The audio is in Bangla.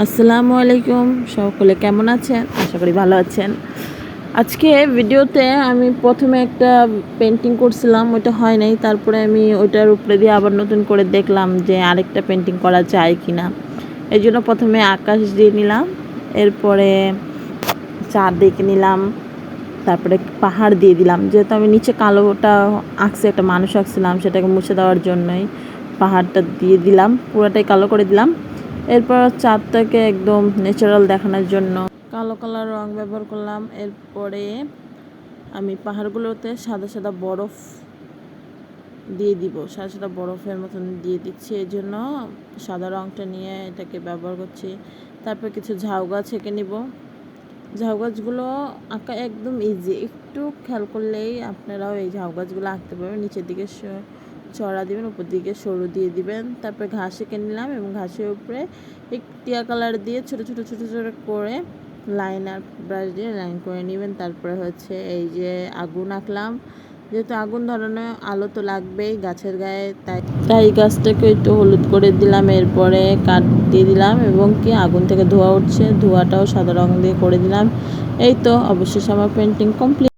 আসসালামু আলাইকুম, সকলে কেমন আছেন? আশা করি ভালো আছেন। আজকে ভিডিওতে আমি প্রথমে একটা পেন্টিং করছিলাম, ওইটা হয় নাই। তারপরে আমি ওইটার উপরে দিয়ে আবার নতুন করে দেখলাম যে আরেকটা পেন্টিং করা যায় কি না। এই জন্য প্রথমে আকাশ দিয়ে নিলাম, এরপরে চাঁদ দেখে নিলাম, তারপরে পাহাড় দিয়ে দিলাম। যেহেতু আমি নিচে কালোটা আঁকছি, একটা মানুষ আঁকছিলাম, সেটাকে মুছে দেওয়ার জন্যই পাহাড়টা দিয়ে দিলাম, পুরোটাই কালো করে দিলাম। এরপর চাঁদটাকে একদম ন্যাচারাল দেখানোর জন্য কালো কালার রং ব্যবহার করলাম। এরপরে আমি পাহাড়গুলোতে সাদা সাদা বরফ দিয়ে দিব, সাদা সাদা বরফের মতন দিয়ে দিচ্ছি, এই জন্য সাদা রংটা নিয়ে এটাকে ব্যবহার করছি। তারপর কিছু ঝাউ গাছ এঁকে নিব। ঝাউ গাছগুলো আঁকা একদম ইজি, একটু খেয়াল করলেই আপনারাও এই ঝাউ গাছগুলো আঁকতে পারবেন। নিচের দিকে চড়া দিবেন, উপর দিকে সরু দিয়ে দিবেন। তারপরে ঘাস এঁকে নিলাম এবং ঘাসের উপরে এক টিয়া কালার দিয়ে ছোট ছোট ছোট ছোট করে লাইনার ব্রাশ দিয়ে লাইন করে নেবেন। তারপরে হচ্ছে এই যে আগুন আঁকলাম, যেহেতু আগুন ধরানো আলো তো লাগবেই গাছের গায়ে, তাই গাছটাকে একটু হলুদ করে দিলাম। এরপরে কাঠ দিয়ে দিলাম এবং কি আগুন থেকে ধোঁয়া উঠছে, ধোঁয়াটাও সাদা রং দিয়ে করে দিলাম। এই তো অবশেষে আমার পেন্টিং কমপ্লিট।